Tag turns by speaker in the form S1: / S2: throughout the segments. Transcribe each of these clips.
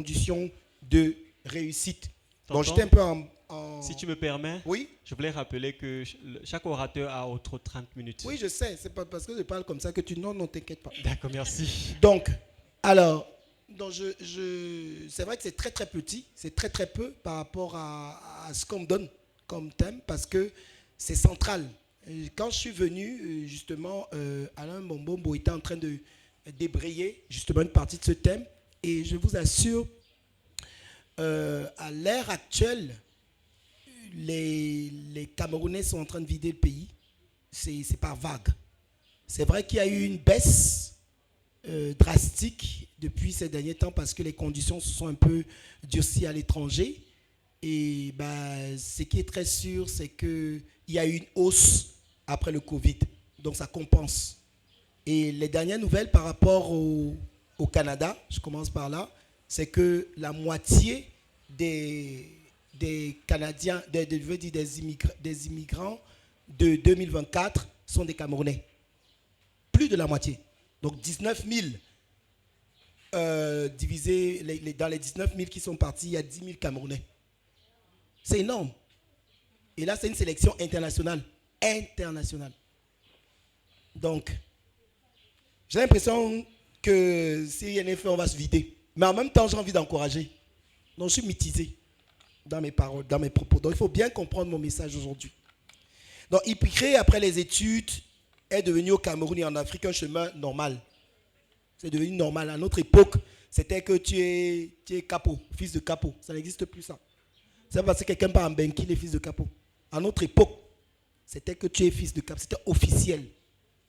S1: conditions de réussite. Donc
S2: Tonton,
S1: j'étais un peu
S2: si tu me permets,
S1: Oui,
S2: je voulais rappeler que chaque orateur a entre 30 minutes.
S1: oui, je sais. C'est pas parce que je parle comme ça que tu... Non, non, t'inquiète pas.
S2: D'accord, merci.
S1: Donc, alors, donc c'est vrai que c'est très très petit, c'est très très peu par rapport à ce qu'on me donne comme thème parce que c'est central. Quand je suis venu, justement, Alain Bombombo était en train de débrayer justement une partie de ce thème et je vous assure, à l'ère actuelle, les Camerounais sont en train de vider le pays. C'est par vague. C'est vrai qu'il y a eu une baisse drastique depuis ces derniers temps parce que les conditions se sont un peu durcies à l'étranger. Et ben, ce qui est très sûr, c'est qu'il y a eu une hausse après le Covid. Donc ça compense. Et les dernières nouvelles par rapport au Canada, je commence par là, c'est que la moitié des Canadiens, je veux dire des immigrants de 2024 sont des Camerounais. Plus de la moitié. Donc 19 000 divisé dans les 19 000 qui sont partis, il y a 10 000 Camerounais. C'est énorme. Et là, c'est une sélection internationale. Internationale. Donc, j'ai l'impression que s'il y a un effet, on va se vider. Mais en même temps, j'ai envie d'encourager. Donc, je suis mitigé dans mes paroles, dans mes propos. Donc, il faut bien comprendre mon message aujourd'hui. Donc, Ipicré, après les études, est devenu au Cameroun et en Afrique un chemin normal. C'est devenu normal. À notre époque, c'était que tu es capot, fils de capot. Ça n'existe plus, ça. C'est parce que quelqu'un part en Benki, les fils de capot. À notre époque, c'était que tu es fils de capot. C'était officiel.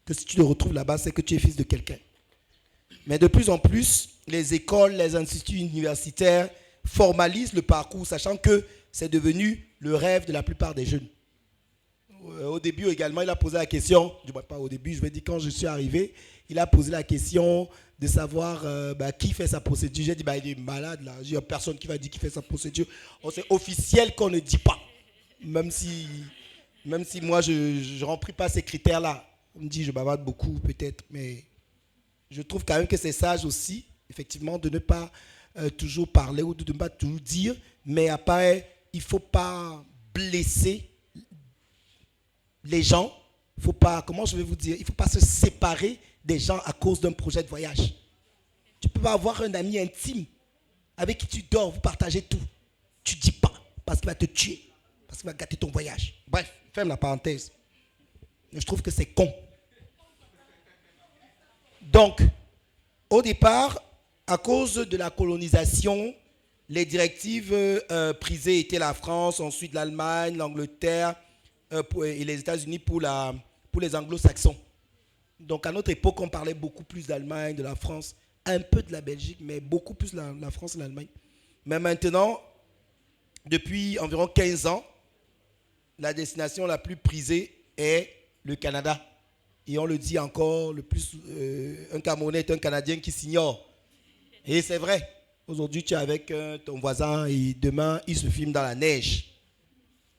S1: Que si tu te retrouves là-bas, c'est que tu es fils de quelqu'un. Mais de plus en plus, les écoles, les instituts universitaires formalisent le parcours, sachant que c'est devenu le rêve de la plupart des jeunes. Au début également, il a posé la question, du moins pas au début, je vais dire quand je suis arrivé, il a posé la question de savoir qui fait sa procédure. J'ai dit, il est malade là, il n'y a personne qui va dire qui fait sa procédure. C'est officiel qu'on ne dit pas, même si, même si moi je ne remplis pas ces critères-là. On me dit, je bavarde beaucoup peut-être, mais je trouve quand même que c'est sage aussi, effectivement, de ne pas toujours parler ou de ne pas toujours dire, mais après, il ne faut pas blesser les gens. Il ne faut pas, comment je vais vous dire, il ne faut pas se séparer des gens à cause d'un projet de voyage. Tu peux pas avoir un ami intime avec qui tu dors, vous partagez tout. Tu ne dis pas parce qu'il va te tuer, parce qu'il va gâter ton voyage. Bref, ferme la parenthèse. Mais je trouve que c'est con. Donc, au départ, à cause de la colonisation, les directives prisées étaient la France, ensuite l'Allemagne, l'Angleterre et les États-Unis pour les anglo-saxons. Donc à notre époque, on parlait beaucoup plus d'Allemagne, de la France, un peu de la Belgique, mais beaucoup plus la France et l'Allemagne. Mais maintenant, depuis environ 15 ans, la destination la plus prisée est le Canada. Et on le dit encore, le plus, un Camerounais est un Canadien qui s'ignore. Et c'est vrai. Aujourd'hui, tu es avec ton voisin et demain, il se filme dans la neige.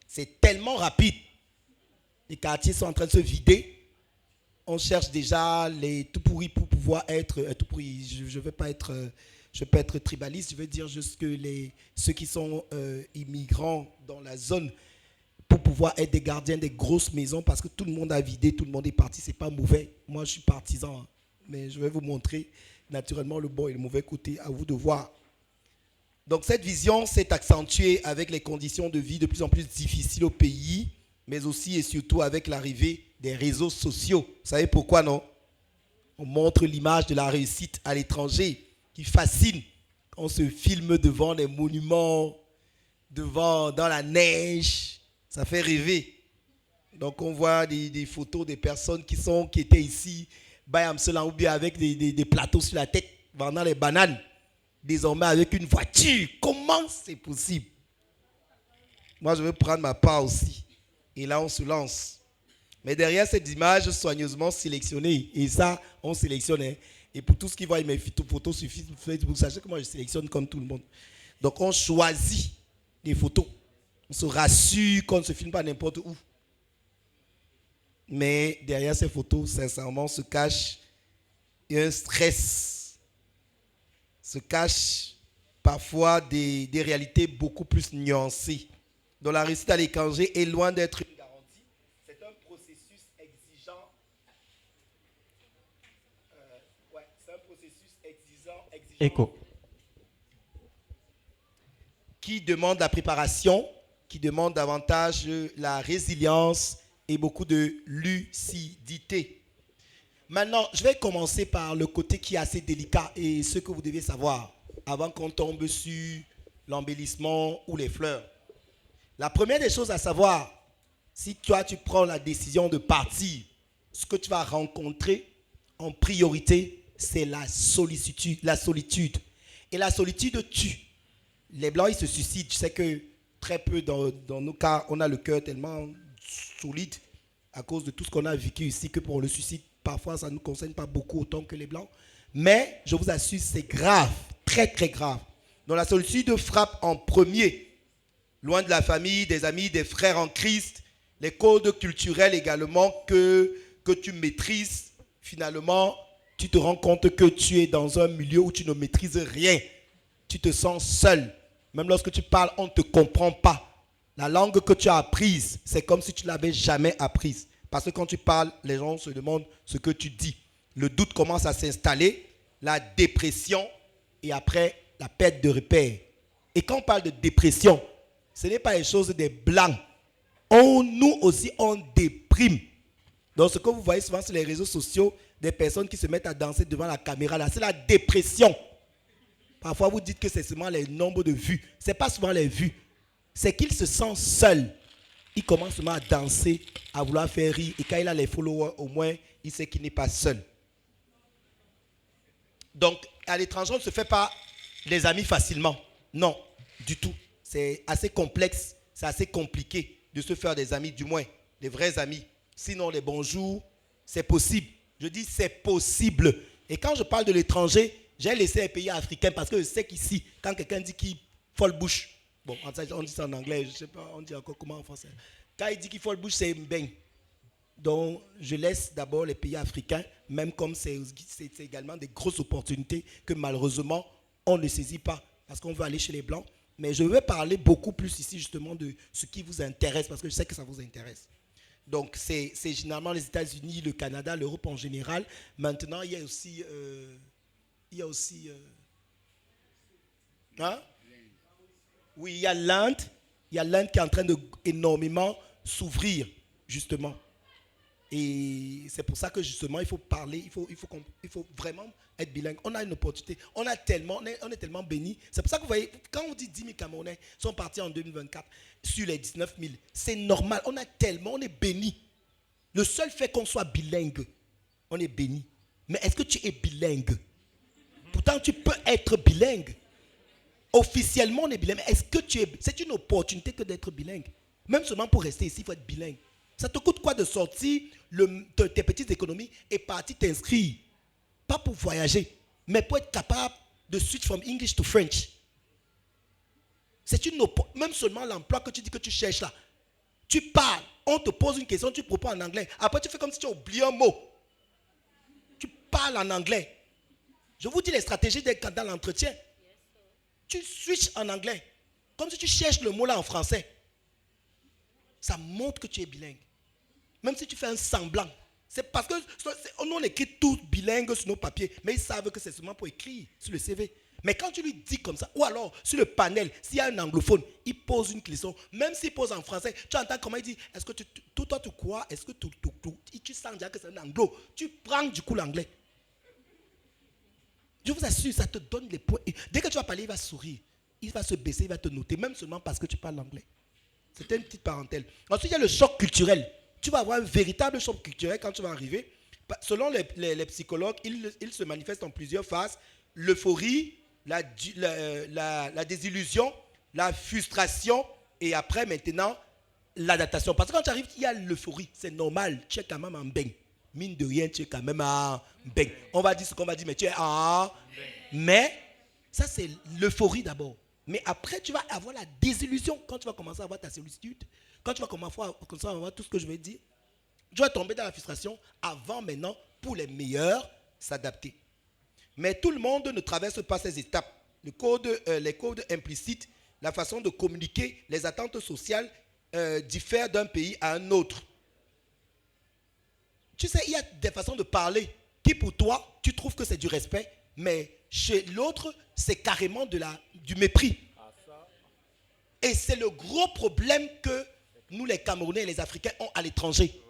S1: C'est tellement rapide. Les quartiers sont en train de se vider. On cherche déjà les tout pourris pour pouvoir être tout pourri. Je veux pas être, je peux être tribaliste. Je veux dire juste que ceux qui sont immigrants dans la zone pour pouvoir être des gardiens des grosses maisons parce que tout le monde a vidé, tout le monde est parti. C'est pas mauvais. Moi, je suis partisan, hein. Mais je vais vous montrer naturellement le bon et le mauvais côté. À vous de voir. Donc cette vision s'est accentuée avec les conditions de vie de plus en plus difficiles au pays, mais aussi et surtout avec l'arrivée des réseaux sociaux. Vous savez pourquoi, non? On montre l'image de la réussite à l'étranger qui fascine. On se filme devant les monuments, dans la neige. Ça fait rêver. Donc on voit des photos des personnes qui étaient ici, ou bien avec des plateaux sur la tête, vendant les bananes. Désormais avec une voiture. Comment c'est possible? Moi, je veux prendre ma part aussi. Et là, on se lance. Mais derrière cette image soigneusement sélectionnée, et ça, on sélectionne. Hein. Et pour tout ce qui voit mes photos sur Facebook, sachez que moi, je sélectionne comme tout le monde. Donc, on choisit des photos. On se rassure qu'on ne se filme pas n'importe où. Mais derrière ces photos, sincèrement, se cache un stress, se cache parfois des réalités beaucoup plus nuancées. Donc la réussite à l'étranger est loin d'être une garantie. C'est un processus exigeant. C'est un processus exigeant
S2: Écho.
S1: qui demande la préparation, qui demande davantage la résilience et beaucoup de lucidité. Maintenant, je vais commencer par le côté qui est assez délicat et ce que vous devez savoir avant qu'on tombe sur l'embellissement ou les fleurs. La première des choses à savoir, si toi tu prends la décision de partir, ce que tu vas rencontrer en priorité, c'est la solitude. Et la solitude tue. Les Blancs, ils se suicident. Je sais que très peu dans nos cas, on a le cœur tellement solide à cause de tout ce qu'on a vécu ici que pour le suicide, parfois, ça ne nous concerne pas beaucoup autant que les Blancs. Mais, je vous assure, c'est grave, très très grave. Donc la solitude frappe en premier. Loin de la famille, des amis, des frères en Christ, les codes culturels également que tu maîtrises, finalement, tu te rends compte que tu es dans un milieu où tu ne maîtrises rien. Tu te sens seul. Même lorsque tu parles, on ne te comprend pas. La langue que tu as apprise, c'est comme si tu ne l'avais jamais apprise. Parce que quand tu parles, les gens se demandent ce que tu dis. Le doute commence à s'installer, la dépression et après la perte de repères. Et quand on parle de dépression, ce n'est pas les choses des blancs. Nous aussi, on déprime. Donc ce que vous voyez souvent sur les réseaux sociaux, des personnes qui se mettent à danser devant la caméra, là, c'est la dépression. Parfois, vous dites que c'est seulement les nombres de vues. Ce n'est pas souvent les vues. C'est qu'il se sent seul. Il commence seulement à danser, à vouloir faire rire. Et quand il a les followers, au moins, il sait qu'il n'est pas seul. Donc, à l'étranger, on ne se fait pas des amis facilement. Non, du tout. C'est assez complexe, c'est assez compliqué de se faire des amis, du moins, des vrais amis. Sinon, les bonjours, c'est possible. Je dis c'est possible. Et quand je parle de l'étranger, j'ai laissé les pays africains parce que je sais qu'ici, quand quelqu'un dit qu'il folle bouche, bon, on dit ça en anglais, je ne sais pas, on dit encore comment en français. Quand il dit qu'il folle bouche, c'est mbeng. Donc, je laisse d'abord les pays africains, même comme c'est également des grosses opportunités que malheureusement, on ne saisit pas parce qu'on veut aller chez les Blancs. Mais je vais parler beaucoup plus ici justement de ce qui vous intéresse parce que je sais que ça vous intéresse. Donc, c'est généralement les États-Unis, le Canada, l'Europe en général. Maintenant, il y a aussi... hein? Oui, il y a l'Inde. Il y a l'Inde qui est en train de énormément s'ouvrir, justement. Et c'est pour ça que justement, il faut parler, il faut vraiment être bilingue. On a une opportunité. On est tellement bénis. C'est pour ça que vous voyez, quand on dit 10 000 Camerounais sont partis en 2024 sur les 19 000, c'est normal. On est bénis. Le seul fait qu'on soit bilingue, on est bénis. Mais est-ce que tu es bilingue? Pourtant, tu peux être bilingue. Officiellement, on est bilingue. Mais est-ce que c'est une opportunité que d'être bilingue? Même seulement pour rester ici, il faut être bilingue. Ça te coûte quoi de sortir tes petites économies et partir t'inscrire? Pas pour voyager, mais pour être capable de switch from English to French. C'est même seulement l'emploi que tu dis que tu cherches là. Tu parles, on te pose une question, tu proposes en anglais. Après, tu fais comme si tu as oublié un mot. Tu parles en anglais. Je vous dis les stratégies dans l'entretien. Tu switches en anglais. Comme si tu cherches le mot là en français. Ça montre que tu es bilingue. Même si tu fais un semblant. C'est parce que nous on écrit tout bilingue sur nos papiers. Mais ils savent que c'est seulement pour écrire sur le CV. Mais quand tu lui dis comme ça, ou alors sur le panel, s'il y a un anglophone, il pose une question. Même s'il pose en français, tu entends comment il dit, est-ce que toi tu crois, est-ce que tu sens déjà que c'est un anglo. Tu prends du coup l'anglais. Je vous assure, ça te donne les points. Et dès que tu vas parler, il va sourire. Il va se baisser, il va te noter, même seulement parce que tu parles anglais. C'était une petite parenthèse. Ensuite, il y a le choc culturel. Tu vas avoir un véritable choc culturel quand tu vas arriver. Selon les psychologues, il se manifeste en plusieurs phases. L'euphorie, la désillusion, la frustration et après, maintenant, l'adaptation. Parce que quand tu arrives, il y a l'euphorie. C'est normal. Tu es quand même en beng. Mine de rien, tu es quand même en beng. On va dire ce qu'on va dire, mais tu es en beng. Mais ça, c'est l'euphorie d'abord. Mais après, tu vas avoir la désillusion quand tu vas commencer à avoir ta solitude, quand tu vas commencer à avoir tout ce que je vais dire. Tu vas tomber dans la frustration avant maintenant, pour les meilleurs, s'adapter. Mais tout le monde ne traverse pas ces étapes. les codes implicites, la façon de communiquer, les attentes sociales diffèrent d'un pays à un autre. Tu sais, il y a des façons de parler qui pour toi, tu trouves que c'est du respect, mais chez l'autre, c'est carrément du mépris. Et c'est le gros problème que nous, les Camerounais et les Africains, ont à l'étranger.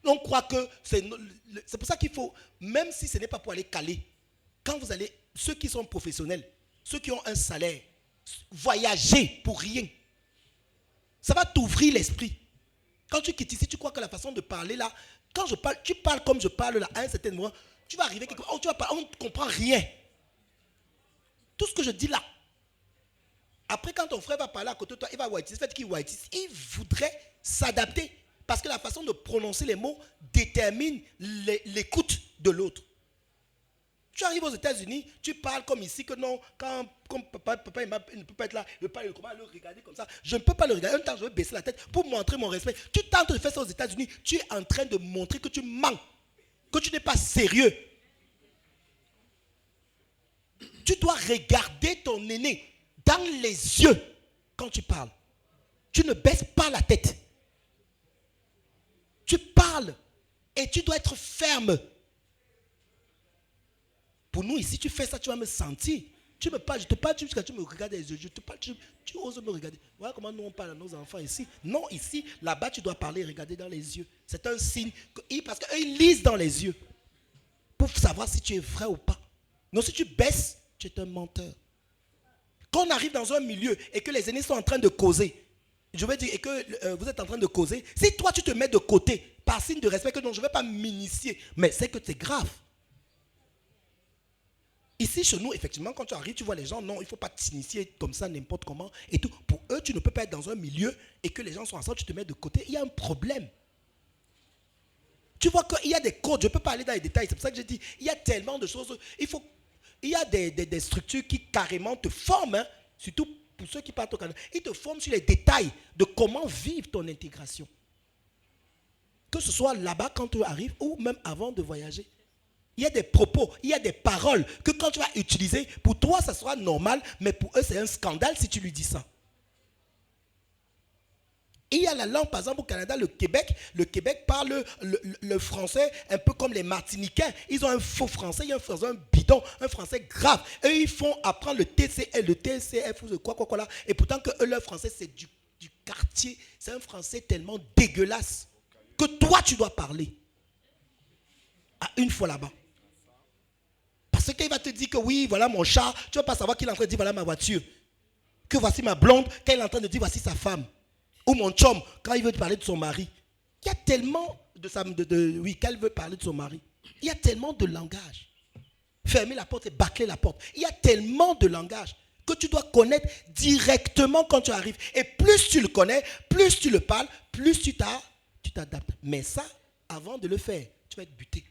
S1: On croit que c'est pour ça qu'il faut, même si ce n'est pas pour aller caler, quand vous allez, ceux qui sont professionnels, ceux qui ont un salaire, voyager pour rien. Ça va t'ouvrir l'esprit. Quand tu quittes ici, tu crois que la façon de parler là, quand je parle, tu parles comme je parle là, à un certain moment, tu vas arriver quelque part, on ne comprend rien. Tout ce que je dis là. Après, quand ton frère va parler à côté de toi, il va white. C'est fait qu'il white. Il voudrait s'adapter. Parce que la façon de prononcer les mots détermine l'écoute de l'autre. Tu arrives aux États-Unis, tu parles comme ici, que non, comme papa il ne peut pas être là, je ne peux pas le regarder comme ça. Je ne peux pas le regarder. Un temps, je vais baisser la tête pour montrer mon respect. Tu tentes de faire ça aux États-Unis, tu es en train de montrer que tu mens, que tu n'es pas sérieux. Tu dois regarder ton aîné dans les yeux quand tu parles. Tu ne baisses pas la tête. Tu parles et tu dois être ferme. Pour nous ici, tu fais ça, tu vas me sentir. Tu me parles, je te parle jusqu'à tu me regardes les yeux. Je te parle, tu oses me regarder. Voilà comment nous on parle à nos enfants ici. Non, ici, là-bas, tu dois parler et regarder dans les yeux. C'est un signe, parce qu'eux, ils lisent dans les yeux pour savoir si tu es vrai ou pas. Non, si tu baisses, tu es un menteur. Quand on arrive dans un milieu et que les aînés sont en train de causer, je veux dire, et que vous êtes en train de causer, si toi tu te mets de côté, par signe de respect, que non, je ne vais pas m'initier, mais c'est que c'est grave. Ici, chez nous, effectivement, quand tu arrives, tu vois les gens, non, il ne faut pas t'initier comme ça, n'importe comment, et tout. Pour eux, tu ne peux pas être dans un milieu et que les gens sont ensemble, tu te mets de côté, il y a un problème. Tu vois qu'il y a des codes, je ne peux pas aller dans les détails, c'est pour ça que j'ai dit, il y a tellement de choses, il y a des structures qui carrément te forment, hein, surtout pour ceux qui partent au Canada, ils te forment sur les détails de comment vivre ton intégration. Que ce soit là-bas quand tu arrives ou même avant de voyager. Il y a des propos, il y a des paroles que quand tu vas utiliser, pour toi ça sera normal, mais pour eux c'est un scandale si tu lui dis ça. Et il y a la langue, par exemple au Canada, le Québec parle le français un peu comme les Martiniquais. Ils ont un faux français, il y a un français un bidon, un français grave. Eux, ils font apprendre le TCL, le TCF ou quoi là. Et pourtant que eux, leur français, c'est du quartier. C'est un français tellement dégueulasse que toi, tu dois parler. À une fois là-bas. Parce qu'il va te dire que oui, voilà mon chat. Tu ne vas pas savoir qu'il est en train de dire voilà ma voiture. Que voici ma blonde, quand il est en train de dire voici sa femme. Ou mon chum, quand il veut parler de son mari. Il y a tellement oui, qu'elle veut parler de son mari. Il y a tellement de langage. Fermer la porte et bâcler la porte. Il y a tellement de langage que tu dois connaître directement quand tu arrives. Et plus tu le connais, plus tu le parles, plus tu t'adaptes. Mais ça, avant de le faire, tu vas être buté.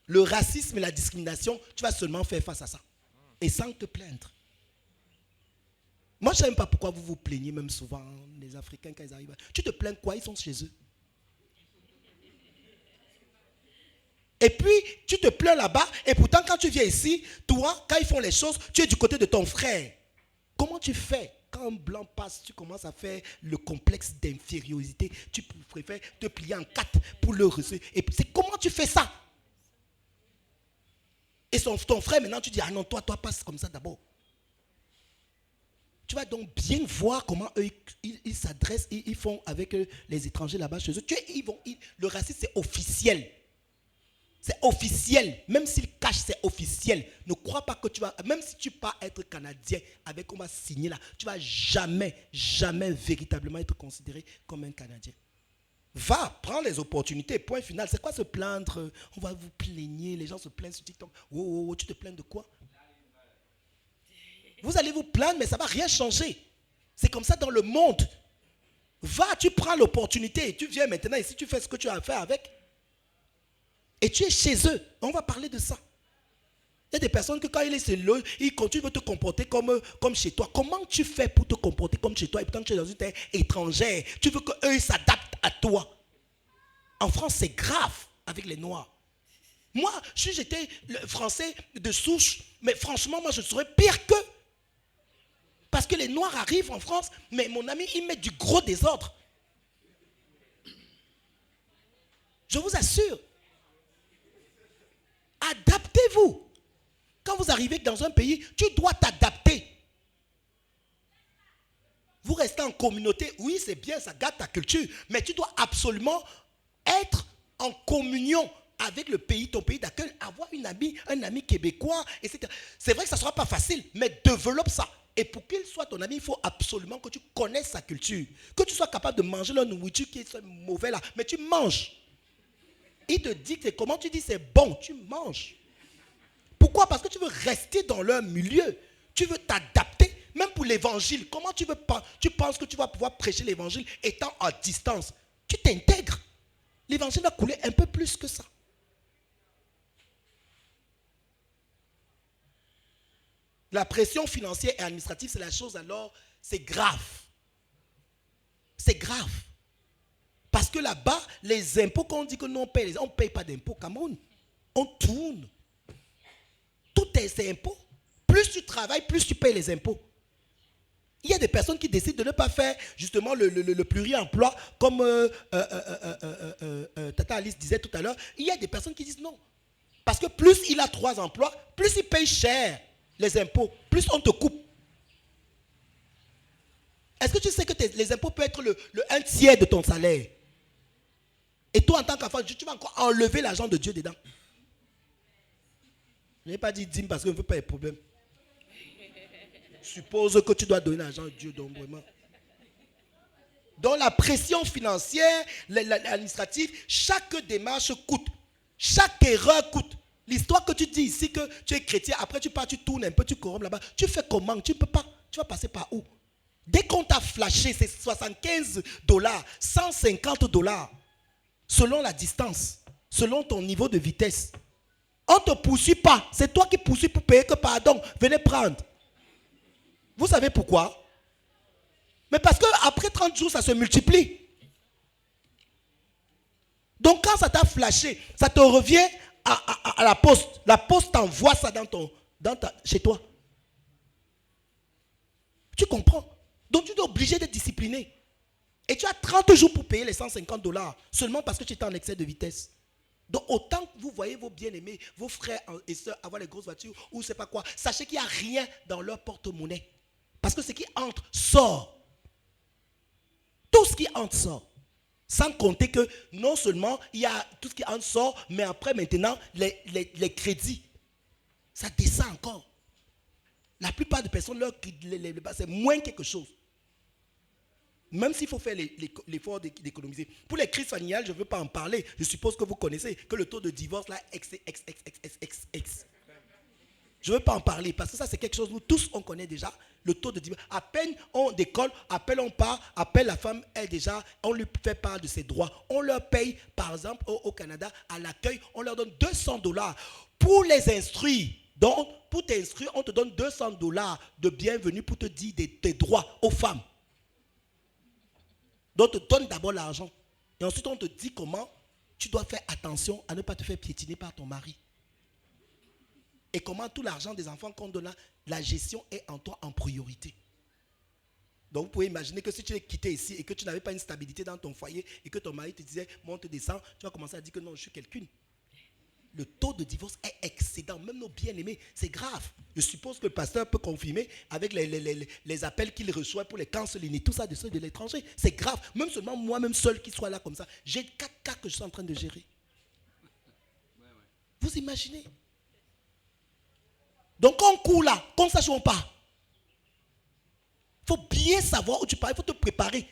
S1: Le racisme et la discrimination, tu vas seulement faire face à ça. Et sans te plaindre. Moi, je ne sais même pas pourquoi vous vous plaignez, même souvent, les Africains, quand ils arrivent. Tu te plains quoi? Ils sont chez eux. Et puis, tu te plains là-bas, et pourtant, quand tu viens ici, toi, quand ils font les choses, tu es du côté de ton frère. Comment tu fais? Quand un blanc passe, tu commences à faire le complexe d'infériorité. Tu préfères te plier en quatre pour le recevoir. Et c'est comment tu fais ça? Et ton frère, maintenant, tu dis, ah non, toi, passe comme ça d'abord. Tu vas donc bien voir comment eux, ils s'adressent, ils font avec les étrangers là-bas chez eux. Le racisme, c'est officiel. C'est officiel. Même s'ils cachent, c'est officiel. Ne crois pas que tu vas, même si tu pars être Canadien, avec on va signer là, tu ne vas jamais, jamais véritablement être considéré comme un Canadien. Va, prends les opportunités, point final. C'est quoi se plaindre? On va vous plaigner, les gens se plaignent sur TikTok. Oh, tu te plains de quoi? Vous allez vous plaindre, mais ça ne va rien changer. C'est comme ça dans le monde. Va, tu prends l'opportunité, tu viens maintenant ici, tu fais ce que tu as à faire avec. Et tu es chez eux. On va parler de ça. Il y a des personnes que quand il est chez eux, ils continuent de te comporter comme chez toi. Comment tu fais pour te comporter comme chez toi et pourtant tu es dans une terre étrangère? Tu veux qu'eux s'adaptent à toi. En France, c'est grave avec les Noirs. Moi, si j'étais le français de souche, mais franchement, moi, je serais pire qu'eux. Parce que les Noirs arrivent en France, mais mon ami, ils mettent du gros désordre. Je vous assure. Adaptez-vous. Quand vous arrivez dans un pays, tu dois t'adapter. Vous restez en communauté, oui, c'est bien, ça gâte ta culture, mais tu dois absolument être en communion avec le pays, ton pays d'accueil, avoir un ami québécois, etc. C'est vrai que ça ne sera pas facile, mais développe ça. Et pour qu'il soit ton ami, il faut absolument que tu connaisses sa culture, que tu sois capable de manger la nourriture qui est mauvaise là, mais tu manges. Il te dit que comment tu dis c'est bon, tu manges. Pourquoi? Parce que tu veux rester dans leur milieu, tu veux t'adapter. Même pour l'évangile, comment tu penses que tu vas pouvoir prêcher l'évangile étant à distance? Tu t'intègres. L'évangile va couler un peu plus que ça. La pression financière et administrative, c'est la chose alors, c'est grave. C'est grave. Parce que là-bas, les impôts, quand on dit que nous on ne paye pas d'impôts, Cameroun, on tourne. Tout est impôts. Plus tu travailles, plus tu payes les impôts. Il y a des personnes qui décident de ne pas faire justement le pluri-emploi, comme Tata Alice disait tout à l'heure. Il y a des personnes qui disent non. Parce que plus il a 3 emplois, plus il paye cher les impôts, plus on te coupe. Est-ce que tu sais que les impôts peuvent être le 1/3 de ton salaire? Et toi, en tant qu'enfant, tu vas encore enlever l'argent de Dieu dedans. Je n'ai pas dit dîme parce que je ne veux pas les problèmes. Suppose que tu dois donner l'argent à Dieu, donc vraiment. Donc la pression financière, l'administrative, chaque démarche coûte. Chaque erreur coûte. L'histoire que tu dis ici, que tu es chrétien, après tu pars, tu tournes un peu, tu corrompes là-bas. Tu fais comment? Tu ne peux pas. Tu vas passer par où? Dès qu'on t'a flashé, c'est $75, $150, selon la distance, selon ton niveau de vitesse. On ne te poursuit pas. C'est toi qui poursuis pour payer que pardon. Venez prendre. Vous savez pourquoi? Mais parce qu'après 30 jours, ça se multiplie. Donc quand ça t'a flashé, ça te revient à la poste. La poste t'envoie ça chez toi. Tu comprends? Donc tu es obligé d'être discipliné. Et tu as 30 jours pour payer les $150 seulement parce que tu étais en excès de vitesse. Donc autant que vous voyez vos bien-aimés, vos frères et sœurs avoir les grosses voitures ou je ne sais pas quoi, sachez qu'il n'y a rien dans leur porte-monnaie. Parce que ce qui entre sort. Tout ce qui entre sort. Sans compter que non seulement il y a tout ce qui entre sort, mais après maintenant les crédits. Ça descend encore. La plupart des personnes, c'est moins quelque chose. Même s'il faut faire l'effort d'économiser. Pour les crises familiales, je ne veux pas en parler. Je suppose que vous connaissez que le taux de divorce là, X. Je ne veux pas en parler parce que ça c'est quelque chose que nous tous on connaît déjà. Le taux de divorce. À peine on décolle, à peine on part, à peine la femme est déjà, on lui fait part de ses droits. On leur paye, par exemple au Canada, à l'accueil, on leur donne $200 pour les instruire. Donc, pour t'instruire, on te donne $200 de bienvenue pour te dire tes droits aux femmes. Donc, on te donne d'abord l'argent. Et ensuite, on te dit comment tu dois faire attention à ne pas te faire piétiner par ton mari. Et comment tout l'argent des enfants qu'on donne là, la gestion est en toi en priorité. Donc, vous pouvez imaginer que si tu es quitté ici et que tu n'avais pas une stabilité dans ton foyer et que ton mari te disait monte, descends, tu vas commencer à dire que non, je suis quelqu'une. Le taux de divorce est excédent. Même nos bien-aimés, c'est grave. Je suppose que le pasteur peut confirmer avec les appels qu'il reçoit pour les counseling et tout ça de l'étranger. C'est grave. Même seulement moi-même seul qui soit là comme ça. J'ai 4 cas que je suis en train de gérer. Vous imaginez? Donc quand on court là, qu'on sache où on part. Il faut bien savoir où tu pars, il faut te préparer.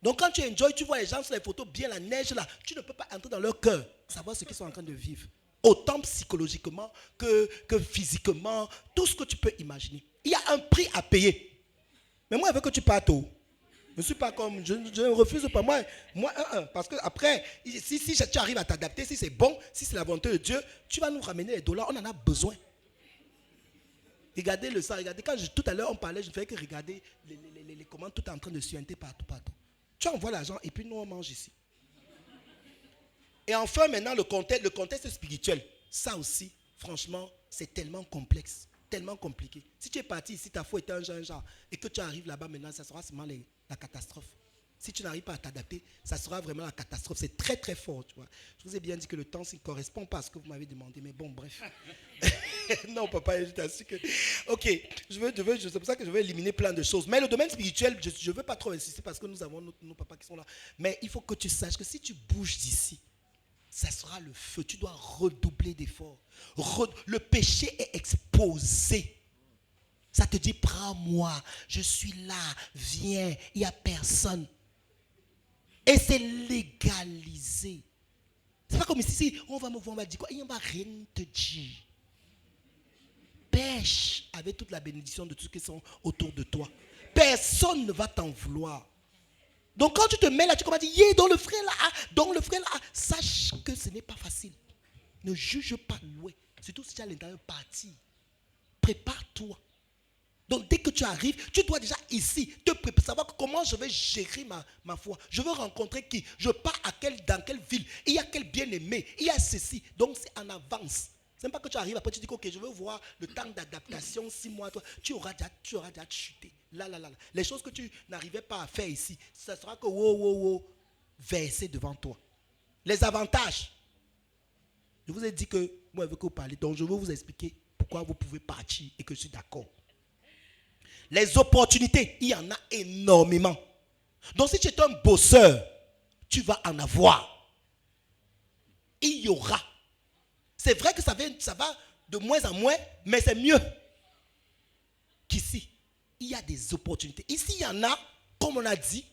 S1: Donc quand tu enjoy, tu vois les gens sur les photos, bien la neige là, tu ne peux pas entrer dans leur cœur, savoir ce qu'ils sont en train de vivre. Autant psychologiquement que physiquement, tout ce que tu peux imaginer. Il y a un prix à payer. Mais moi, je veux que tu partes où? Je ne suis pas comme, je ne refuse pas. Moi, parce que après, si tu arrives à t'adapter, si c'est bon, si c'est la volonté de Dieu, tu vas nous ramener les dollars, on en a besoin. Regardez le sang, regardez, tout à l'heure on parlait, je ne faisais que regarder les commandes, tout est en train de suinter partout. Tu envoies l'argent et puis nous on mange ici. Et enfin, maintenant, le contexte spirituel. Ça aussi, franchement, c'est tellement complexe, tellement compliqué. Si tu es parti ici, ta foi était un genre, et que tu arrives là-bas maintenant, ça sera seulement la catastrophe. Si tu n'arrives pas à t'adapter, ça sera vraiment la catastrophe. C'est très très fort, tu vois. Je vous ai bien dit que le temps ne correspond pas à ce que vous m'avez demandé, mais bon, bref. Non, papa, je t'assure que... Ok, c'est pour ça que je veux éliminer plein de choses. Mais le domaine spirituel, je ne veux pas trop insister parce que nous avons nos papas qui sont là. Mais il faut que tu saches que si tu bouges d'ici, ça sera le feu. Tu dois redoubler d'efforts. Le péché est exposé. Ça te dit, prends-moi, je suis là, viens, il n'y a personne. Et c'est légalisé. C'est pas comme ici, on va me voir, on va dire quoi? Il n'y a rien te dire. Pêche avec toute la bénédiction de tous ceux qui sont autour de toi. Personne ne va t'en vouloir. Donc quand tu te mets là, tu commences à dire, yeah, dans le frère là, sache que ce n'est pas facile. Ne juge pas loin. Surtout si tu es à l'intérieur parti. Prépare-toi. Donc dès que tu arrives, tu dois déjà ici te préparer, savoir comment je vais gérer ma foi. Je veux rencontrer qui? Je pars dans quelle ville? Il y a quel bien-aimé? Il y a ceci. Donc c'est en avance. C'est pas que tu arrives après tu dis ok, je veux voir le temps d'adaptation, 6 mois, toi, tu auras déjà chuté. Là. Les choses que tu n'arrivais pas à faire ici, ça sera que versé devant toi. Les avantages. Je vous ai dit que moi je veux que vous parlez, donc je veux vous expliquer pourquoi vous pouvez partir et que je suis d'accord. Les opportunités, il y en a énormément. Donc si tu es un bosseur, tu vas en avoir. Il y aura. C'est vrai que ça va de moins en moins, mais c'est mieux qu'ici. Il y a des opportunités. Ici, il y en a, comme on a dit,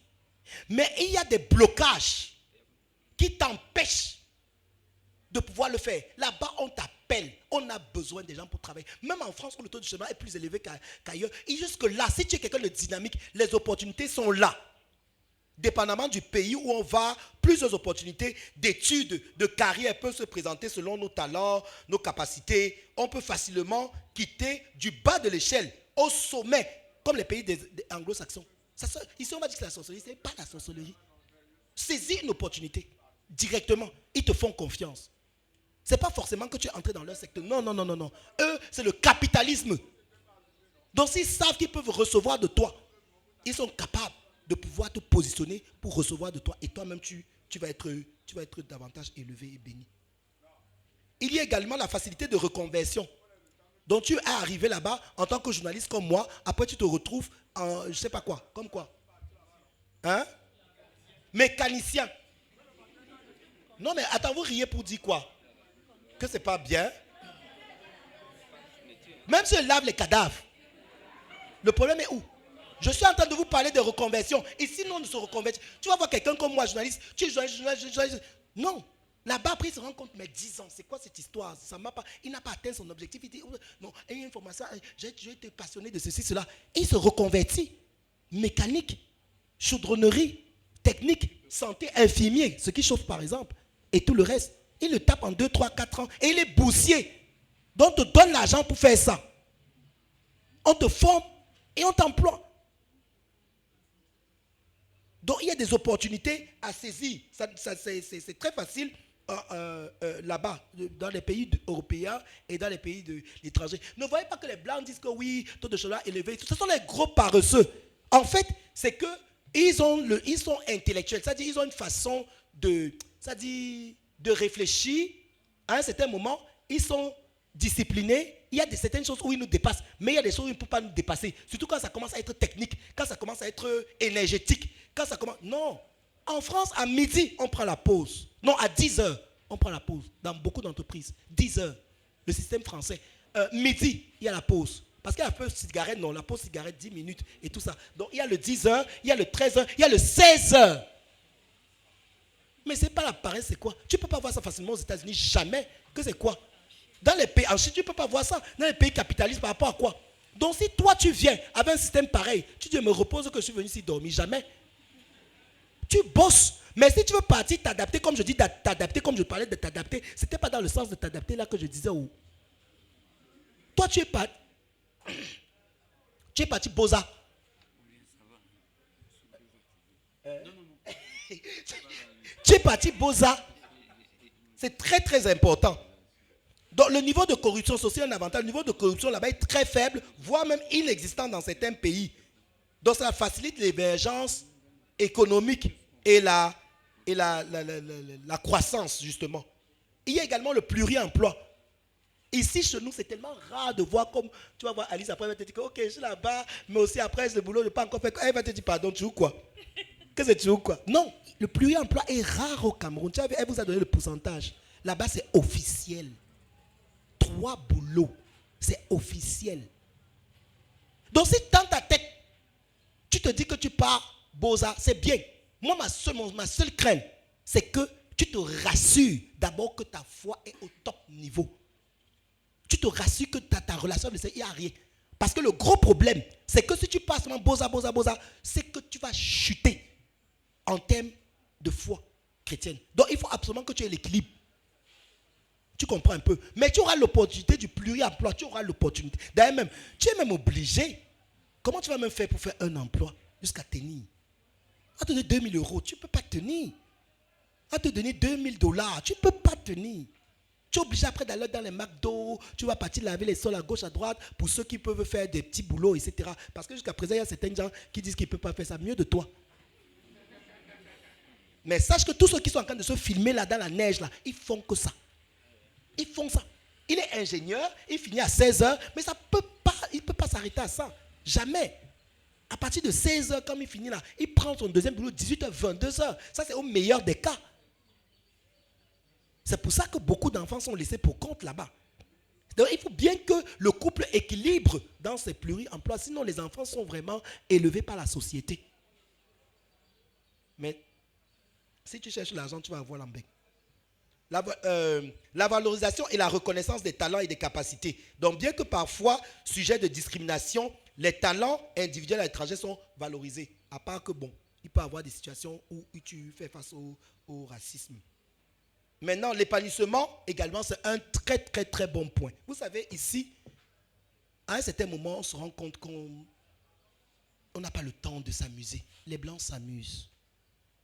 S1: mais il y a des blocages qui t'empêchent de pouvoir le faire. Là-bas, on t'appelle. On a besoin des gens pour travailler. Même en France, où le taux de chômage est plus élevé qu'ailleurs. Et jusque là, si tu es quelqu'un de dynamique, les opportunités sont là. Dépendamment du pays où on va, plusieurs opportunités d'études, de carrière peuvent se présenter selon nos talents, nos capacités. On peut facilement quitter du bas de l'échelle au sommet, comme les pays des anglo-saxons. Ici, on va dire que c'est la sorcellerie. Ce n'est pas la sorcellerie. Saisis une opportunité directement. Ils te font confiance. Ce n'est pas forcément que tu es entré dans leur secteur. Non. Eux, c'est le capitalisme. Donc, s'ils savent qu'ils peuvent recevoir de toi, ils sont capables de pouvoir te positionner pour recevoir de toi. Et toi-même, tu vas être davantage élevé et béni. Il y a également la facilité de reconversion. Donc, tu es arrivé là-bas en tant que journaliste comme moi. Après, tu te retrouves en, je ne sais pas quoi. Comme quoi? Hein? Mécanicien. Non, mais attends, vous riez pour dire quoi? Que c'est pas bien. Même si on lave les cadavres. Le problème est où? Je suis en train de vous parler de reconversion. Ici, nous, on ne se reconvertit. Tu vas voir quelqu'un comme moi, journaliste. Tu es journaliste. Non. Là-bas, après, il se rend compte, mais 10 ans, c'est quoi cette histoire? Ça m'a pas, il n'a pas atteint son objectif. Il dit, non, il y a une formation, j'ai été passionné de ceci, cela. Il se reconvertit. Mécanique, chaudronnerie, technique, santé, infirmier, ce qui chauffe par exemple, et tout le reste. Il le tape en 2, 3, 4 ans. Et il est boursier. Donc, on te donne l'argent pour faire ça. On te forme et on t'emploie. Donc, il y a des opportunités à saisir. C'est très facile là-bas, dans les pays européens et dans les pays de l'étranger. Ne voyez pas que les Blancs disent que oui, taux de chômage élevé. Ce sont les gros paresseux. En fait, c'est qu'ils sont intellectuels. C'est-à-dire qu'ils ont une façon de réfléchir. À un certain moment, ils sont disciplinés. Il y a certaines choses où ils nous dépassent, mais il y a des choses où ils ne peuvent pas nous dépasser. Surtout quand ça commence à être technique, quand ça commence à être énergétique. Quand ça commence... Non. En France, à midi, on prend la pause. Non, à 10 heures, on prend la pause. Dans beaucoup d'entreprises. 10 heures. Le système français. Midi, il y a la pause. Parce qu'il y a la pause cigarette, non, la pause cigarette, 10 minutes et tout ça. Donc, il y a le 10 heures, il y a le 13 heures, il y a le 16 heures. Mais ce n'est pas la paresse, c'est quoi? Tu ne peux pas voir ça facilement aux États-Unis, jamais. Que c'est quoi? Dans les pays, ensuite, tu ne peux pas voir ça dans les pays capitalistes par rapport à quoi? Donc, si toi, tu viens avec un système pareil, tu dis, me repose que je suis venu ici dormir, jamais. Tu bosses. Mais si tu veux partir, t'adapter, comme je dis, t'adapter, comme je parlais de t'adapter, ce n'était pas dans le sens de t'adapter là que je disais où. Toi, tu es parti Boza. Tu es parti Boza. C'est très, très important. Donc, le niveau de corruption, c'est aussi un avantage. Le niveau de corruption là-bas est très faible, voire même inexistant dans certains pays. Donc, ça facilite l'émergence économique et la croissance, justement. Il y a également le pluri-emploi. Ici, chez nous, c'est tellement rare de voir comme, tu vas voir Alice, après, elle va te dire, ok, je suis là-bas, mais aussi après, le boulot, je n'ai pas encore fait. Elle va te dire, pardon, tu joues quoi? Qu'est-ce que tu joues quoi? Non, le pluri-emploi est rare au Cameroun. Tu as vu, elle vous a donné le pourcentage. Là-bas, c'est officiel. 3 boulots, c'est officiel. Donc, si dans ta tête, tu te dis que tu pars Beaux-Arts, c'est bien. Moi, ma seule crainte, c'est que tu te rassures d'abord que ta foi est au top niveau. Tu te rassures que ta relation avec le Seigneur, il n'y a rien. Parce que le gros problème, c'est que si tu passes seulement Beaux-Arts, c'est que tu vas chuter en termes de foi chrétienne. Donc, il faut absolument que tu aies l'équilibre. Tu comprends un peu. Mais tu auras l'opportunité du pluri-emploi. Tu auras l'opportunité. D'ailleurs, même, tu es même obligé. Comment tu vas même faire pour faire un emploi jusqu'à tenir? On va te donner 2000 euros. Tu ne peux pas tenir. On va te donner $2000. Tu ne peux pas tenir. Tu es obligé après d'aller dans les McDo. Tu vas partir laver les sols à gauche, à droite pour ceux qui peuvent faire des petits boulots, etc. Parce que jusqu'à présent, il y a certains gens qui disent qu'ils ne peuvent pas faire ça mieux de toi. Mais sache que tous ceux qui sont en train de se filmer là dans la neige, là, ils font que ça. Ils font ça. Il est ingénieur, il finit à 16h, mais il ne peut pas s'arrêter à ça. Jamais. À partir de 16h, comme il finit là, il prend son deuxième boulot 18h, 22h. Ça, c'est au meilleur des cas. C'est pour ça que beaucoup d'enfants sont laissés pour compte là-bas. Donc, il faut bien que le couple équilibre dans ses pluri-emplois. Sinon, les enfants sont vraiment élevés par la société. Mais si tu cherches l'argent, tu vas avoir l'embêtement. La valorisation et la reconnaissance des talents et des capacités. Donc, bien que parfois, sujet de discrimination, les talents individuels à l'étranger sont valorisés. À part que, bon, il peut y avoir des situations où tu fais face au racisme. Maintenant, l'épanouissement, également, c'est un très, très, très bon point. Vous savez, ici, à un certain moment, on se rend compte qu'on n'a pas le temps de s'amuser. Les Blancs s'amusent.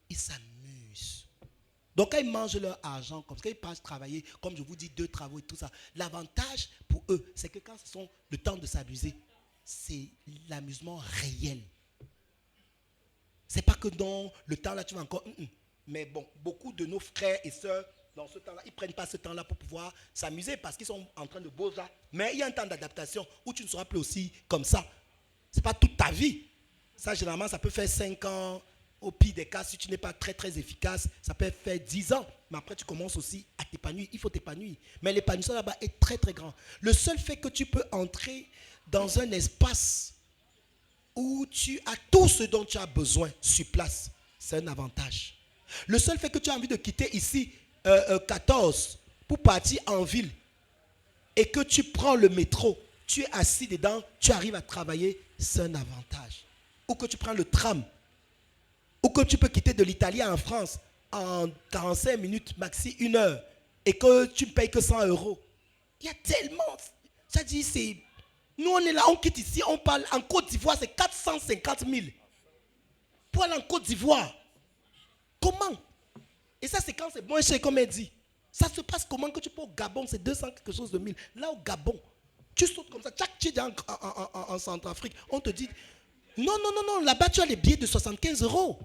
S1: Ils s'amusent. Donc, quand ils mangent leur argent, comme ça, quand ils passent travailler, comme je vous dis, 2 travaux et tout ça, l'avantage pour eux, c'est que quand ce sont le temps de s'amuser, c'est l'amusement réel. C'est pas que dans le temps là, tu vas encore... Mais bon, beaucoup de nos frères et sœurs, dans ce temps-là, ils ne prennent pas ce temps-là pour pouvoir s'amuser parce qu'ils sont en train de Beaux-Arts. Mais il y a un temps d'adaptation où tu ne seras plus aussi comme ça. Ce n'est pas toute ta vie. Ça, généralement, ça peut faire 5 ans. Au pire des cas, si tu n'es pas très, très efficace, ça peut faire 10 ans. Mais après, tu commences aussi à t'épanouir. Il faut t'épanouir. Mais l'épanouissement là-bas est très, très grand. Le seul fait que tu peux entrer dans un espace où tu as tout ce dont tu as besoin sur place, c'est un avantage. Le seul fait que tu as envie de quitter ici, 14, pour partir en ville, et que tu prends le métro, tu es assis dedans, tu arrives à travailler, c'est un avantage. Ou que tu prends le tram, ou que tu peux quitter de l'Italie en France en 45 minutes, maxi 1 heure, et que tu ne payes que 100 euros. Il y a tellement... Ça dit, c'est... Nous, on est là, on quitte ici, on parle... En Côte d'Ivoire, c'est 450 000. Pour aller en Côte d'Ivoire. Comment? Et ça, c'est quand c'est moins cher, comme elle dit. Ça se passe comment que tu peux au Gabon, c'est 200 quelque chose de 1000. Là, au Gabon, tu sautes comme ça. Chaque tu es en Centrafrique, on te dit... Non, là-bas, tu as les billets de 75 euros.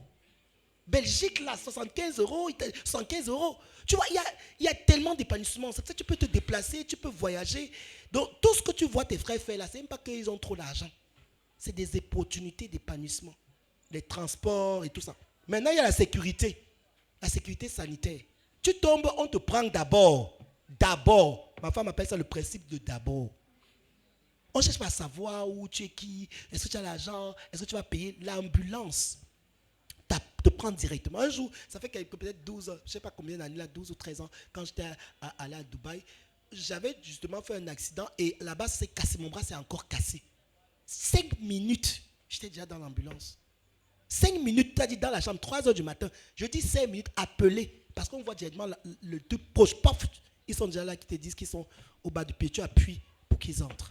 S1: Belgique, là, 75 euros, 115 euros. Tu vois, il y a tellement d'épanouissement. C'est ça, tu peux te déplacer, tu peux voyager. Donc, tout ce que tu vois tes frères faire là, c'est même pas qu'ils ont trop d'argent. C'est des opportunités d'épanouissement. Les transports et tout ça. Maintenant, il y a la sécurité. La sécurité sanitaire. Tu tombes, on te prend d'abord. D'abord. Ma femme appelle ça le principe de d'abord. On ne cherche pas à savoir où tu es qui, est-ce que tu as l'argent, est-ce que tu vas payer. L'ambulance te prend directement. Un jour, ça fait peut-être 12 ans, je ne sais pas combien d'années là, 12 ou 13 ans, quand j'étais allé à Dubaï, j'avais justement fait un accident et là-bas, c'est cassé, mon bras s'est encore cassé. 5 minutes, j'étais déjà dans l'ambulance. 5 minutes, tu as dit dans la chambre, 3 heures du matin. Je dis 5 minutes, appelé, parce qu'on voit directement le deux poches, paf, ils sont déjà là qui te disent qu'ils sont au bas du pied, tu appuies pour qu'ils entrent.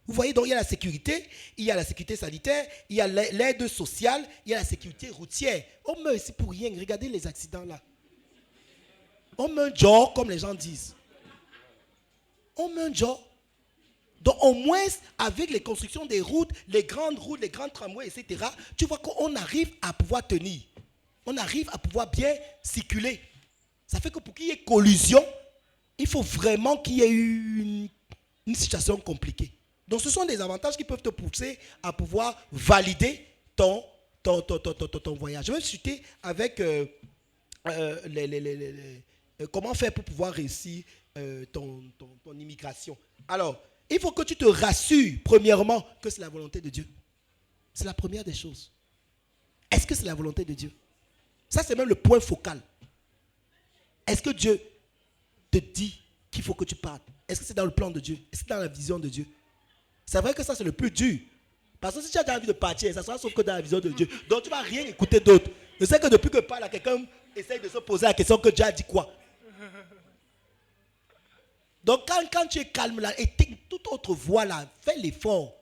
S1: Vous voyez, donc il y a la sécurité, il y a la sécurité sanitaire, il y a l'aide sociale, il y a la sécurité routière. On meurt ici pour rien. Regardez les accidents là. On met un job, comme les gens disent. On met un job. Donc au moins, avec les constructions des routes, les grands tramways, etc., tu vois qu'on arrive à pouvoir tenir. On arrive à pouvoir bien circuler. Ça fait que pour qu'il y ait collusion, il faut vraiment qu'il y ait une situation compliquée. Donc ce sont des avantages qui peuvent te pousser à pouvoir valider ton voyage. Je vais citer avec comment faire pour pouvoir réussir ton immigration. Alors, il faut que tu te rassures, premièrement, que c'est la volonté de Dieu. C'est la première des choses. Est-ce que c'est la volonté de Dieu? Ça, c'est même le point focal. Est-ce que Dieu te dit qu'il faut que tu partes? Est-ce que c'est dans le plan de Dieu? Est-ce que c'est dans la vision de Dieu? C'est vrai que ça, c'est le plus dur. Parce que si tu as envie de partir, ça sera sauf que dans la vision de Dieu. Donc, tu ne vas rien écouter d'autre. Je sais que depuis que je parle à quelqu'un, essaye de se poser la question que Dieu a dit quoi. Donc, quand tu es calme là, et toute autre voix là, fais l'effort.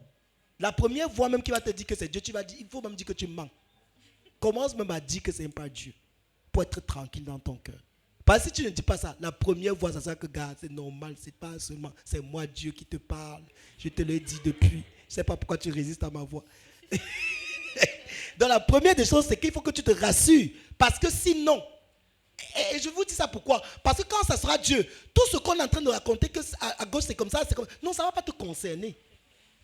S1: La première voix même qui va te dire que c'est Dieu, tu vas dire, il faut même dire que tu mens. Commence même à dire que ce n'est pas Dieu. Pour être tranquille dans ton cœur. Parce que si tu ne dis pas ça, la première voix, ça sera que, gars, c'est normal, c'est pas seulement, c'est moi Dieu qui te parle. Je te l'ai dit depuis. Je ne sais pas pourquoi tu résistes à ma voix. Donc la première des choses, c'est qu'il faut que tu te rassures. Parce que sinon, et je vous dis ça pourquoi? Parce que quand ça sera Dieu, tout ce qu'on est en train de raconter, que à gauche c'est comme ça, non, ça ne va pas te concerner.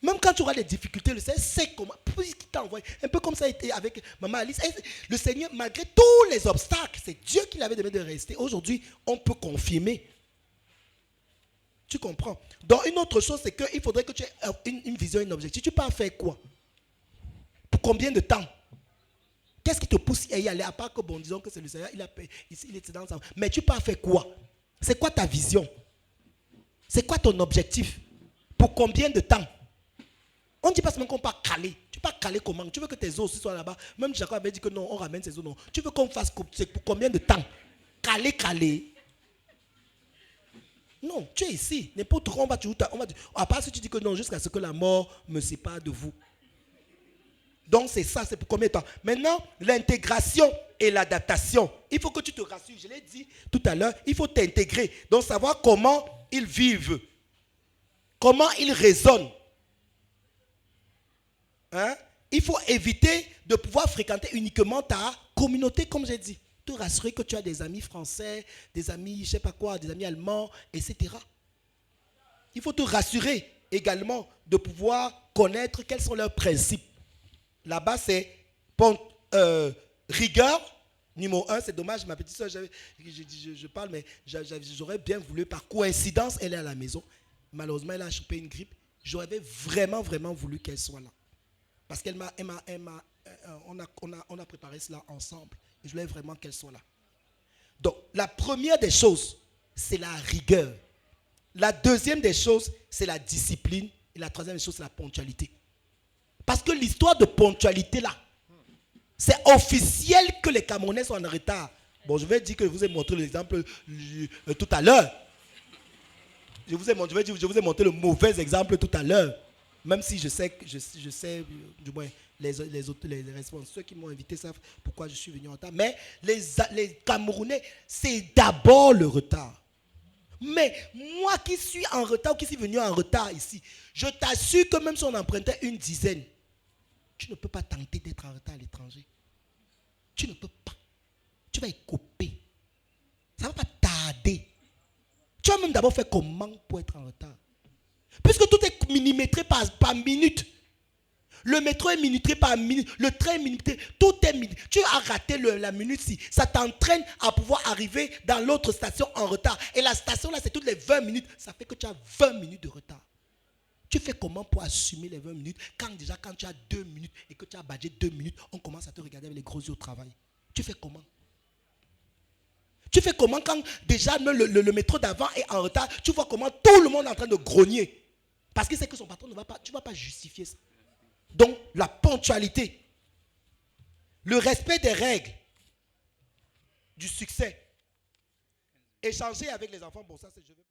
S1: Même quand tu auras des difficultés, le Seigneur sait comment, puisqu'il t'a envoyé. Un peu comme ça a été avec Maman Alice. Le Seigneur, malgré tous les obstacles, c'est Dieu qui l'avait demandé de rester. Aujourd'hui, on peut confirmer. Tu comprends? Donc une autre chose, c'est qu'il faudrait que tu aies une vision, un objectif. Tu peux en faire quoi? Pour combien de temps? Qu'est-ce qui te pousse à y aller? À part que, bon, disons que c'est le Seigneur, il est dans ça. Mais tu peux en faire quoi? C'est quoi ta vision? C'est quoi ton objectif? Pour combien de temps? On ne dit pas seulement qu'on part caler. Tu pars caler comment? Tu veux que tes os aussi soient là-bas? Même Jacob avait dit que non, on ramène ses os. Non. Tu veux qu'on fasse pour combien de temps? Caler. Non, tu es ici. N'importe où, on va dire. À part si tu dis que non, jusqu'à ce que la mort me sépare de vous. Donc c'est ça, c'est pour combien de temps? Maintenant, l'intégration et l'adaptation. Il faut que tu te rassures. Je l'ai dit tout à l'heure, il faut t'intégrer. Donc savoir comment ils vivent. Comment ils raisonnent. Hein? Il faut éviter de pouvoir fréquenter uniquement ta communauté, comme j'ai dit. Te rassurer que tu as des amis français, des amis, je ne sais pas quoi, des amis allemands, etc. Il faut te rassurer également de pouvoir connaître quels sont leurs principes. Là-bas, c'est rigueur, numéro 1. C'est dommage, ma petite soeur, je parle, mais j'aurais bien voulu, par coïncidence, elle est à la maison. Malheureusement, elle a chopé une grippe. J'aurais vraiment, vraiment voulu qu'elle soit là. Parce qu'on a préparé cela ensemble. Et je voulais vraiment qu'elle soit là. Donc, la première des choses, c'est la rigueur. La deuxième des choses, c'est la discipline. Et la troisième des choses, c'est la ponctualité. Parce que l'histoire de ponctualité, là, c'est officiel que les Camerounais sont en retard. Bon, je vais dire que je vous ai montré l'exemple tout à l'heure. Je vous ai montré le mauvais exemple tout à l'heure. Même si je sais, du moins, les responsables, ceux qui m'ont invité savent pourquoi je suis venu en retard. Mais les Camerounais, c'est d'abord le retard. Mais moi qui suis en retard ou qui suis venu en retard ici, je t'assure que même si on empruntait une dizaine, tu ne peux pas tenter d'être en retard à l'étranger. Tu ne peux pas. Tu vas écoper. Ça ne va pas tarder. Tu vas même d'abord faire comment pour être en retard. Puisque tout est millimétré par minute. Le métro est minuté par minute. Le train est minuté. Tout est minuté. Tu as raté la minute-ci. Ça t'entraîne à pouvoir arriver dans l'autre station en retard. Et la station là, c'est toutes les 20 minutes. Ça fait que tu as 20 minutes de retard. Tu fais comment pour assumer les 20 minutes quand tu as 2 minutes et que tu as badgé 2 minutes, on commence à te regarder avec les gros yeux au travail. Tu fais comment? Tu fais comment quand déjà le métro d'avant est en retard? Tu vois comment tout le monde est en train de grogner. Parce qu'il sait que son patron ne va pas, tu ne vas pas justifier ça. Donc, la ponctualité, le respect des règles, du succès, échanger avec les enfants, bon ça c'est je vais...